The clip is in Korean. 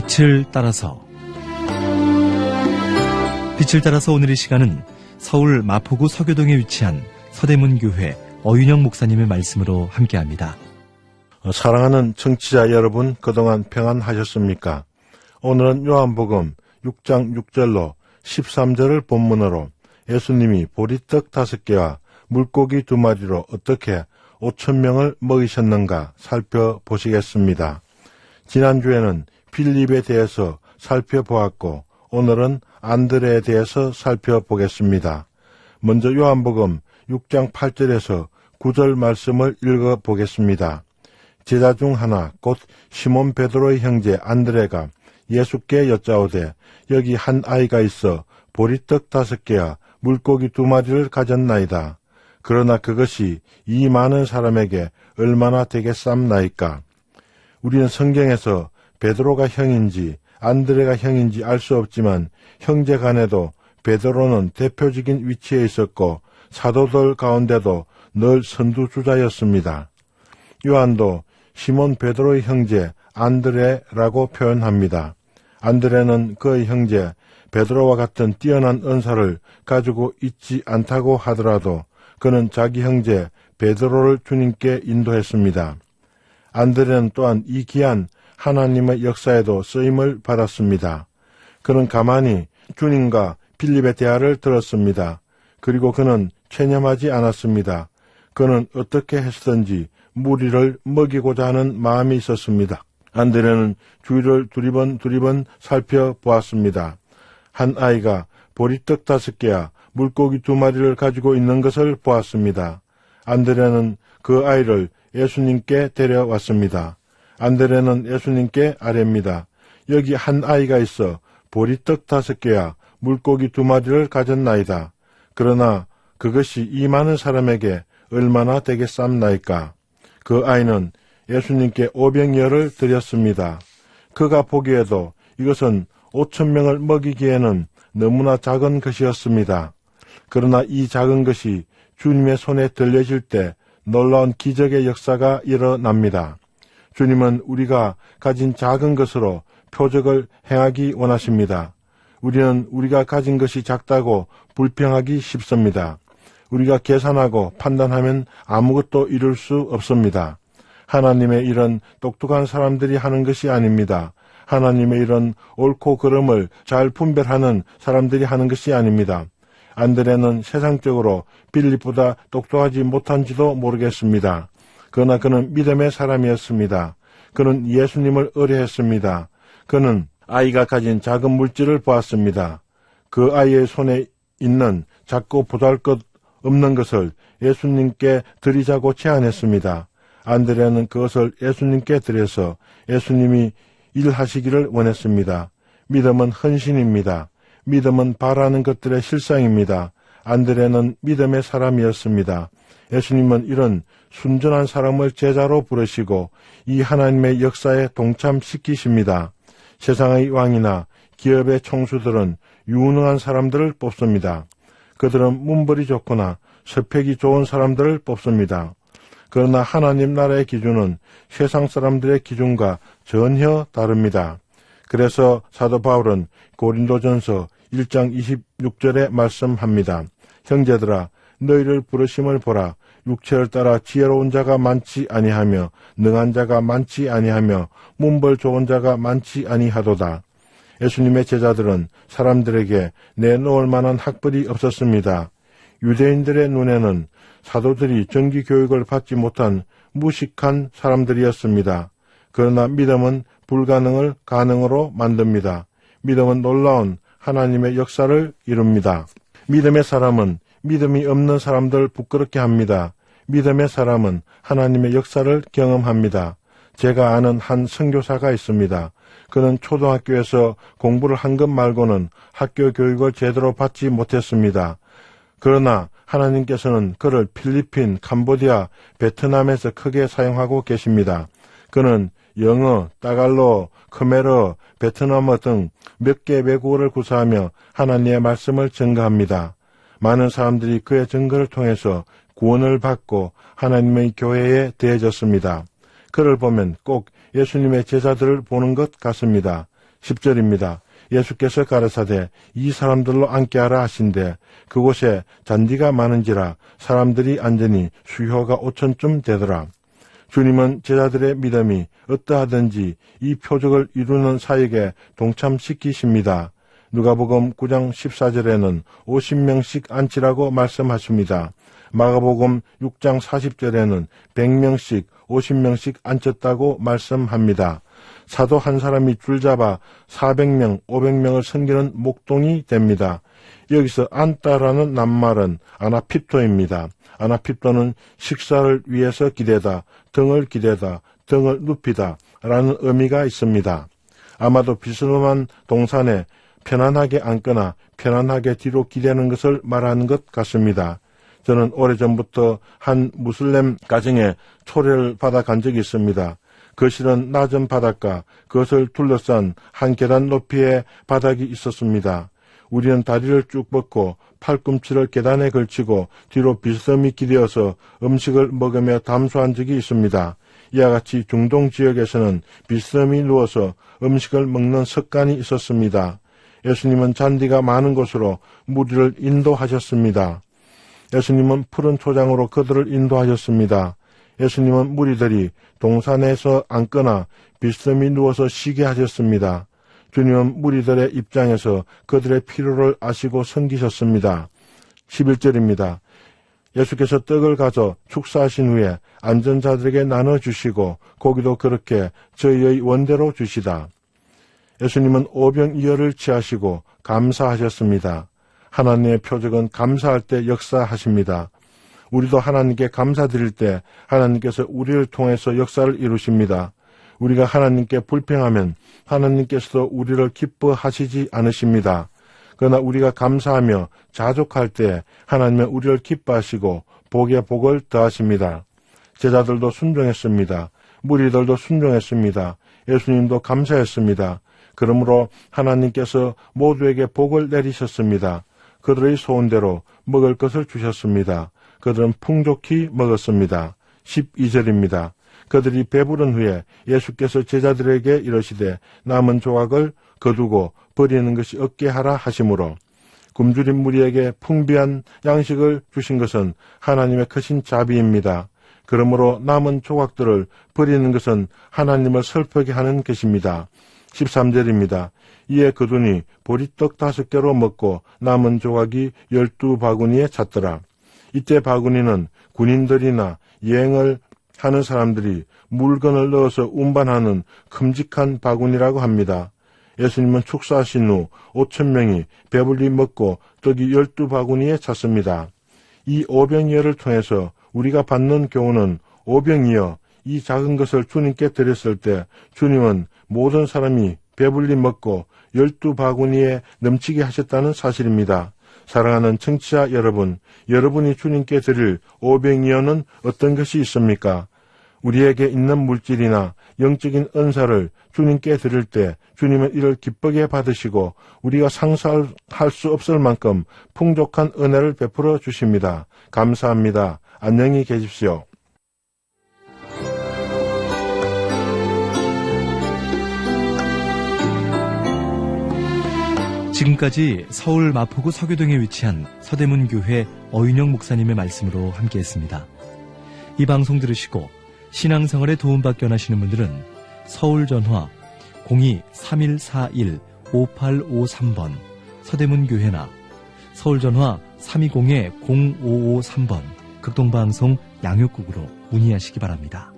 빛을 따라서 오늘 이 시간은 서울 마포구 서교동에 위치한 서대문교회 어윤영 목사님의 말씀으로 함께합니다. 사랑하는 청취자 여러분, 그동안 평안하셨습니까? 오늘은 요한복음 6장 6절로 13절을 본문으로 예수님이 보리떡 5개와 물고기 2마리로 어떻게 5,000명을 먹이셨는가 살펴보시겠습니다. 지난주에는 빌립에 대해서 살펴보았고 오늘은 안드레에 대해서 살펴보겠습니다. 먼저 요한복음 6장 8절에서 9절 말씀을 읽어보겠습니다. 제자 중 하나 곧 시몬 베드로의 형제 안드레가 예수께 여짜오되 여기 한 아이가 있어 보리떡 5개와 물고기 2마리를 가졌나이다. 그러나 그것이 이 많은 사람에게 얼마나 되겠삼나이까. 우리는 성경에서 베드로가 형인지 안드레가 형인지 알 수 없지만 형제 간에도 베드로는 대표적인 위치에 있었고 사도들 가운데도 늘 선두주자였습니다. 요한도 시몬 베드로의 형제 안드레라고 표현합니다. 안드레는 그의 형제 베드로와 같은 뛰어난 은사를 가지고 있지 않다고 하더라도 그는 자기 형제 베드로를 주님께 인도했습니다. 안드레는 또한 이 귀한 하나님의 역사에도 쓰임을 받았습니다. 그는 가만히 주님과 빌립의 대화를 들었습니다. 그리고 그는 체념하지 않았습니다. 그는 어떻게 했든지 무리를 먹이고자 하는 마음이 있었습니다. 안드레는 주위를 두리번 살펴보았습니다. 한 아이가 보리떡 5개와 물고기 2마리를 가지고 있는 것을 보았습니다. 안드레는 그 아이를 예수님께 데려왔습니다. 안드레는 예수님께 아뢰입니다. 여기 한 아이가 있어 보리떡 5개와 물고기 2마리를 가졌나이다. 그러나 그것이 이 많은 사람에게 얼마나 되겠삼나이까. 그 아이는 예수님께 오병이어를 드렸습니다. 그가 보기에도 이것은 5,000명을 먹이기에는 너무나 작은 것이었습니다. 그러나 이 작은 것이 주님의 손에 들려질 때 놀라운 기적의 역사가 일어납니다. 주님은 우리가 가진 작은 것으로 표적을 행하기 원하십니다. 우리는 우리가 가진 것이 작다고 불평하기 쉽습니다. 우리가 계산하고 판단하면 아무것도 이룰 수 없습니다. 하나님의 일은 똑똑한 사람들이 하는 것이 아닙니다. 하나님의 일은 옳고 그름을 잘 분별하는 사람들이 하는 것이 아닙니다. 안드레는 세상적으로 빌립보다 똑똑하지 못한지도 모르겠습니다. 그러나 그는 믿음의 사람이었습니다. 그는 예수님을 의뢰했습니다. 그는 아이가 가진 작은 물질을 보았습니다. 그 아이의 손에 있는 작고 보잘것없는 것을 예수님께 드리자고 제안했습니다. 안드레는 그것을 예수님께 드려서 예수님이 일하시기를 원했습니다. 믿음은 헌신입니다. 믿음은 바라는 것들의 실상입니다. 안드레는 믿음의 사람이었습니다. 예수님은 이런 순전한 사람을 제자로 부르시고 이 하나님의 역사에 동참시키십니다. 세상의 왕이나 기업의 총수들은 유능한 사람들을 뽑습니다. 그들은 문벌이 좋거나 스펙이 좋은 사람들을 뽑습니다. 그러나 하나님 나라의 기준은 세상 사람들의 기준과 전혀 다릅니다. 그래서 사도 바울은 고린도전서 1장 26절에 말씀합니다. 형제들아, 너희를 부르심을 보라. 육체를 따라 지혜로운 자가 많지 아니하며 능한 자가 많지 아니하며 문벌 좋은 자가 많지 아니하도다. 예수님의 제자들은 사람들에게 내놓을 만한 학벌이 없었습니다. 유대인들의 눈에는 사도들이 정기 교육을 받지 못한 무식한 사람들이었습니다. 그러나 믿음은 불가능을 가능으로 만듭니다. 믿음은 놀라운 하나님의 역사를 이룹니다. 믿음의 사람은 믿음이 없는 사람들 부끄럽게 합니다. 믿음의 사람은 하나님의 역사를 경험합니다. 제가 아는 한 선교사가 있습니다. 그는 초등학교에서 공부를 한 것 말고는 학교 교육을 제대로 받지 못했습니다. 그러나 하나님께서는 그를 필리핀, 캄보디아, 베트남에서 크게 사용하고 계십니다. 그는 영어, 따갈로, khmer, 베트남어 등 몇 개 외국어를 구사하며 하나님의 말씀을 증거합니다. 많은 사람들이 그의 증거를 통해서 구원을 받고 하나님의 교회에 대해졌습니다. 그를 보면 꼭 예수님의 제자들을 보는 것 같습니다. 10절입니다. 예수께서 가라사대 이 사람들로 앉게 하라 하신대 그곳에 잔디가 많은지라 사람들이 앉으니 수효가 5천쯤 되더라. 주님은 제자들의 믿음이 어떠하든지 이 표적을 이루는 사역에 동참시키십니다. 누가복음 9장 14절에는 50명씩 앉히라고 말씀하십니다. 마가복음 6장 40절에는 100명씩 50명씩 앉혔다고 말씀합니다. 사도 한 사람이 줄잡아 400명, 500명을 섬기는 목동이 됩니다. 여기서 앉다라는 낱말은 아나핍토입니다. 아나핍토는 식사를 위해서 기대다, 등을 기대다, 등을 눕히다 라는 의미가 있습니다. 아마도 비스름한 동산에 편안하게 앉거나 편안하게 뒤로 기대는 것을 말하는 것 같습니다. 저는 오래전부터 한 무슬림 가정에 초대를 받아 간 적이 있습니다. 거실은 낮은 바닥과 그것을 둘러싼 한 계단 높이의 바닥이 있었습니다. 우리는 다리를 쭉 뻗고 팔꿈치를 계단에 걸치고 뒤로 비스듬히 기대어서 음식을 먹으며 담소한 적이 있습니다. 이와 같이 중동 지역에서는 비스듬히 누워서 음식을 먹는 습관이 있었습니다. 예수님은 잔디가 많은 곳으로 무리를 인도하셨습니다. 예수님은 푸른 초장으로 그들을 인도하셨습니다. 예수님은 무리들이 동산에서 앉거나 비스듬히 누워서 쉬게 하셨습니다. 주님은 무리들의 입장에서 그들의 필요를 아시고 섬기셨습니다. 11절입니다. 예수께서 떡을 가져 축사하신 후에 앉은 자들에게 나눠주시고 고기도 그렇게 저희의 원대로 주시다. 예수님은 오병이어를 취하시고 감사하셨습니다. 하나님의 표적은 감사할 때 역사하십니다. 우리도 하나님께 감사드릴 때 하나님께서 우리를 통해서 역사를 이루십니다. 우리가 하나님께 불평하면 하나님께서도 우리를 기뻐하시지 않으십니다. 그러나 우리가 감사하며 자족할 때 하나님은 우리를 기뻐하시고 복에 복을 더하십니다. 제자들도 순종했습니다. 무리들도 순종했습니다. 예수님도 감사했습니다. 그러므로 하나님께서 모두에게 복을 내리셨습니다. 그들의 소원대로 먹을 것을 주셨습니다. 그들은 풍족히 먹었습니다. 12절입니다. 그들이 배부른 후에 예수께서 제자들에게 이르시되 남은 조각을 거두고 버리는 것이 없게 하라 하시므로 굶주린 무리에게 풍부한 양식을 주신 것은 하나님의 크신 자비입니다. 그러므로 남은 조각들을 버리는 것은 하나님을 슬프게 하는 것입니다. 13절입니다. 이에 그들이 보리떡 5개로 먹고 남은 조각이 12바구니에 찼더라. 이때 바구니는 군인들이나 여행을 하는 사람들이 물건을 넣어서 운반하는 큼직한 바구니라고 합니다. 예수님은 축사하신 후 5,000명이 배불리 먹고 떡이 12바구니에 찼습니다. 이 오병이어를 통해서 우리가 받는 교훈은 오병이어, 이 작은 것을 주님께 드렸을 때 주님은 모든 사람이 배불리 먹고 12바구니에 넘치게 하셨다는 사실입니다. 사랑하는 청취자 여러분, 여러분이 주님께 드릴 오병이어는 어떤 것이 있습니까? 우리에게 있는 물질이나 영적인 은사를 주님께 드릴 때 주님은 이를 기쁘게 받으시고 우리가 상상할 수 없을 만큼 풍족한 은혜를 베풀어 주십니다. 감사합니다. 안녕히 계십시오. 지금까지 서울 마포구 서교동에 위치한 서대문교회 어윤영 목사님의 말씀으로 함께했습니다. 이 방송 들으시고 신앙생활에 도움받기 원하시는 분들은 서울전화 02-3141-5853번 서대문교회나 서울전화 320-0553번 극동방송 양육국으로 문의하시기 바랍니다.